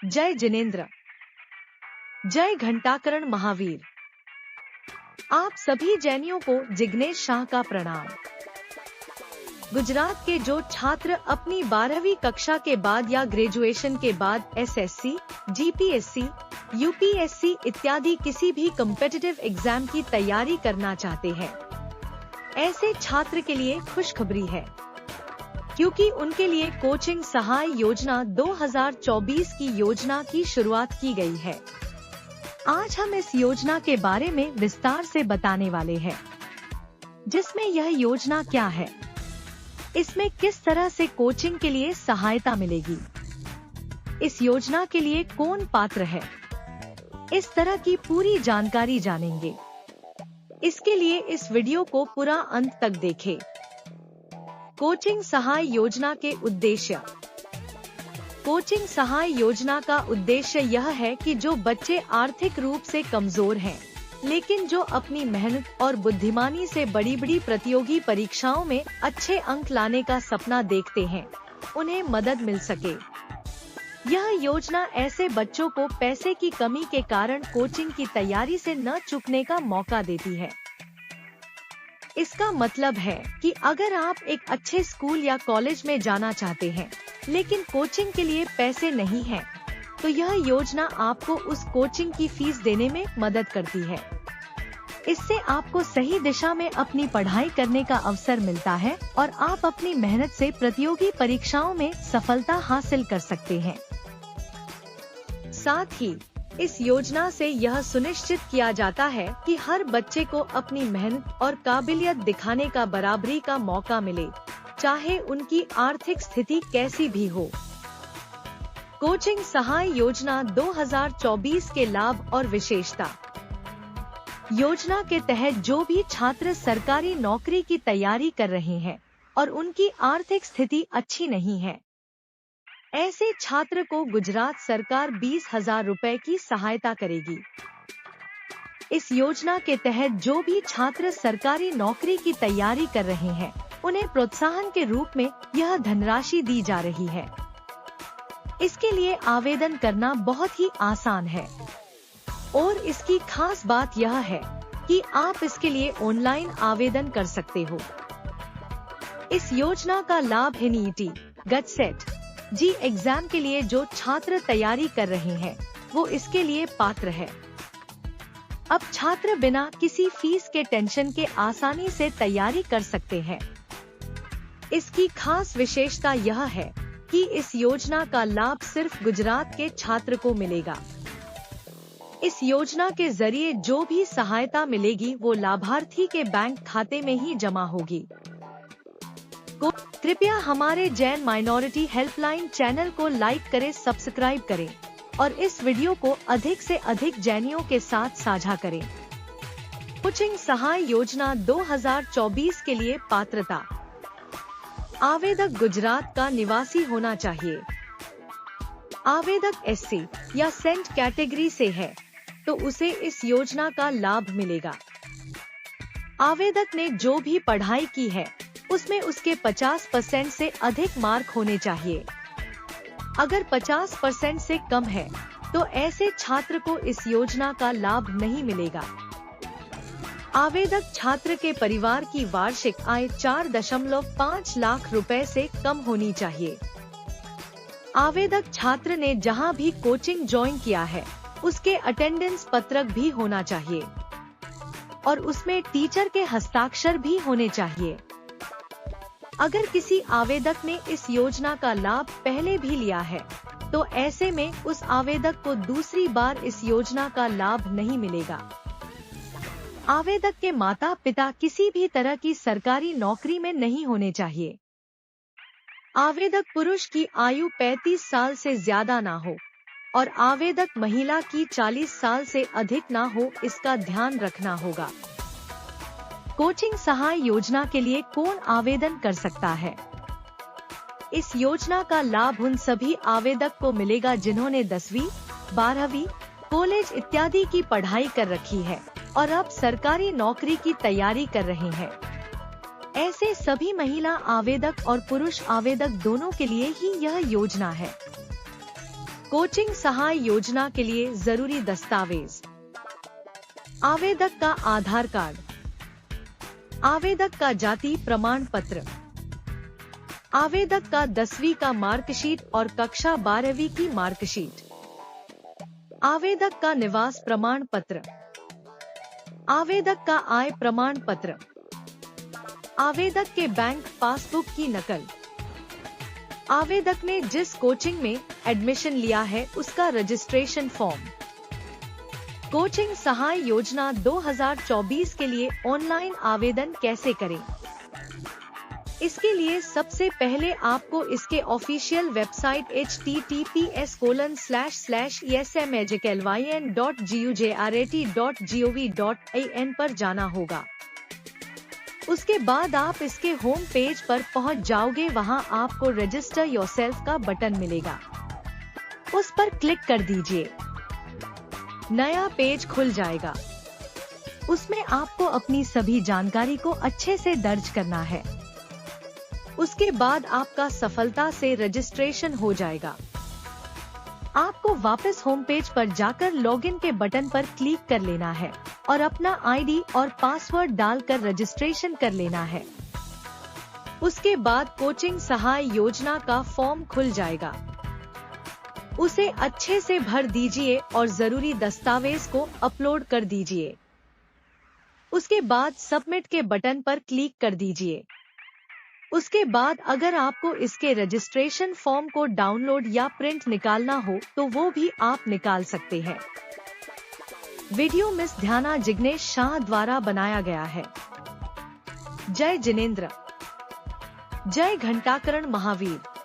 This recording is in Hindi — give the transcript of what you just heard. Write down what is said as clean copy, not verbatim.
जय जिनेंद्र, जय घंटाकरण महावीर। आप सभी जैनियों को जिग्नेश शाह का प्रणाम। गुजरात के जो छात्र अपनी 12वीं कक्षा के बाद या ग्रेजुएशन के बाद एसएससी, जीपीएससी, यूपीएससी इत्यादि किसी भी कॉम्पिटिटिव एग्जाम की तैयारी करना चाहते हैं, ऐसे छात्र के लिए खुशखबरी है, क्योंकि उनके लिए कोचिंग सहाय योजना 2024 की योजना की शुरुआत की गई है। आज हम इस योजना के बारे में विस्तार से बताने वाले हैं, जिसमें यह योजना क्या है, इसमें किस तरह से कोचिंग के लिए सहायता मिलेगी, इस योजना के लिए कौन पात्र है, इस तरह की पूरी जानकारी जानेंगे। इसके लिए इस वीडियो को पूरा अंत तक देखें। कोचिंग सहाय योजना के उद्देश्य। कोचिंग सहाय योजना का उद्देश्य यह है कि जो बच्चे आर्थिक रूप से कमजोर हैं, लेकिन जो अपनी मेहनत और बुद्धिमानी से बड़ी बड़ी प्रतियोगी परीक्षाओं में अच्छे अंक लाने का सपना देखते हैं, उन्हें मदद मिल सके। यह योजना ऐसे बच्चों को पैसे की कमी के कारण कोचिंग की तैयारी से न चूकने का मौका देती है। इसका मतलब है कि अगर आप एक अच्छे स्कूल या कॉलेज में जाना चाहते हैं, लेकिन कोचिंग के लिए पैसे नहीं हैं, तो यह योजना आपको उस कोचिंग की फीस देने में मदद करती है। इससे आपको सही दिशा में अपनी पढ़ाई करने का अवसर मिलता है और आप अपनी मेहनत से प्रतियोगी परीक्षाओं में सफलता हासिल कर सकते हैं। साथ ही इस योजना से यह सुनिश्चित किया जाता है कि हर बच्चे को अपनी मेहनत और काबिलियत दिखाने का बराबरी का मौका मिले, चाहे उनकी आर्थिक स्थिति कैसी भी हो। कोचिंग सहाय योजना 2024 के लाभ और विशेषता। योजना के तहत जो भी छात्र सरकारी नौकरी की तैयारी कर रहे हैं और उनकी आर्थिक स्थिति अच्छी नहीं है, ऐसे छात्र को गुजरात सरकार 20,000 रुपए की सहायता करेगी। इस योजना के तहत जो भी छात्र सरकारी नौकरी की तैयारी कर रहे हैं, उन्हें प्रोत्साहन के रूप में यह धनराशि दी जा रही है। इसके लिए आवेदन करना बहुत ही आसान है और इसकी खास बात यह है कि आप इसके लिए ऑनलाइन आवेदन कर सकते हो। इस योजना का लाभ एनईटी, गटसेट, जी एग्जाम के लिए जो छात्र तैयारी कर रहे हैं, वो इसके लिए पात्र है। अब छात्र बिना किसी फीस के टेंशन के आसानी से तैयारी कर सकते हैं। इसकी खास विशेषता यह है कि इस योजना का लाभ सिर्फ गुजरात के छात्र को मिलेगा। इस योजना के जरिए जो भी सहायता मिलेगी वो लाभार्थी के बैंक खाते में ही जमा होगी। कृपया हमारे जैन माइनॉरिटी हेल्पलाइन चैनल को लाइक करें, सब्सक्राइब करें और इस वीडियो को अधिक से अधिक जैनियों के साथ साझा करें। कोचिंग सहाय योजना 2024 के लिए पात्रता। आवेदक गुजरात का निवासी होना चाहिए। आवेदक एससी या सेंट कैटेगरी से है तो उसे इस योजना का लाभ मिलेगा। आवेदक ने जो भी पढ़ाई की है उसमें उसके 50% से अधिक मार्क होने चाहिए। अगर 50% से कम है तो ऐसे छात्र को इस योजना का लाभ नहीं मिलेगा। आवेदक छात्र के परिवार की वार्षिक आय 4.5 लाख रुपए से कम होनी चाहिए। आवेदक छात्र ने जहां भी कोचिंग ज्वाइन किया है उसके अटेंडेंस पत्रक भी होना चाहिए और उसमें टीचर के हस्ताक्षर भी होने चाहिए। अगर किसी आवेदक ने इस योजना का लाभ पहले भी लिया है तो ऐसे में उस आवेदक को दूसरी बार इस योजना का लाभ नहीं मिलेगा। आवेदक के माता पिता किसी भी तरह की सरकारी नौकरी में नहीं होने चाहिए। आवेदक पुरुष की आयु 35 साल से ज्यादा ना हो और आवेदक महिला की 40 साल से अधिक ना हो, इसका ध्यान रखना होगा। कोचिंग सहाय योजना के लिए कौन आवेदन कर सकता है? इस योजना का लाभ उन सभी आवेदक को मिलेगा जिन्होंने 10वीं, 12वीं, कॉलेज इत्यादि की पढ़ाई कर रखी है और अब सरकारी नौकरी की तैयारी कर रहे हैं। ऐसे सभी महिला आवेदक और पुरुष आवेदक दोनों के लिए ही यह योजना है। कोचिंग सहाय योजना के लिए जरूरी दस्तावेज। आवेदक का आधार कार्ड, आवेदक का जाति प्रमाण पत्र, आवेदक का 10वीं का मार्कशीट और कक्षा 12वीं की मार्कशीट, आवेदक का निवास प्रमाण पत्र, आवेदक का आय प्रमाण पत्र, आवेदक के बैंक पासबुक की नकल, आवेदक ने जिस कोचिंग में एडमिशन लिया है उसका रजिस्ट्रेशन फॉर्म। कोचिंग सहाय योजना 2024 के लिए ऑनलाइन आवेदन कैसे करें? इसके लिए सबसे पहले आपको इसके ऑफिशियल वेबसाइट https://esmagiclyn.gujrat.gov.in पर जाना होगा। उसके बाद आप इसके होम पेज पर पहुंच जाओगे। वहां आपको रजिस्टर योरसेल्फ का बटन मिलेगा, उस पर क्लिक कर दीजिए। नया पेज खुल जाएगा। उसमें आपको अपनी सभी जानकारी को अच्छे से दर्ज करना है। उसके बाद आपका सफलता से रजिस्ट्रेशन हो जाएगा। आपको वापस होम पेज पर जाकर लॉगिन के बटन पर क्लिक कर लेना है और अपना आईडी और पासवर्ड डालकर रजिस्ट्रेशन कर लेना है। उसके बाद कोचिंग सहाय योजना का फॉर्म खुल जाएगा। उसे अच्छे से भर दीजिए और जरूरी दस्तावेज को अपलोड कर दीजिए। उसके बाद सबमिट के बटन पर क्लिक कर दीजिए। उसके बाद अगर आपको इसके रजिस्ट्रेशन फॉर्म को डाउनलोड या प्रिंट निकालना हो तो वो भी आप निकाल सकते हैं। वीडियो मिस ध्याना जिग्नेश शाह द्वारा बनाया गया है। जय जिनेंद्र, जय घंटाकरण महावीर।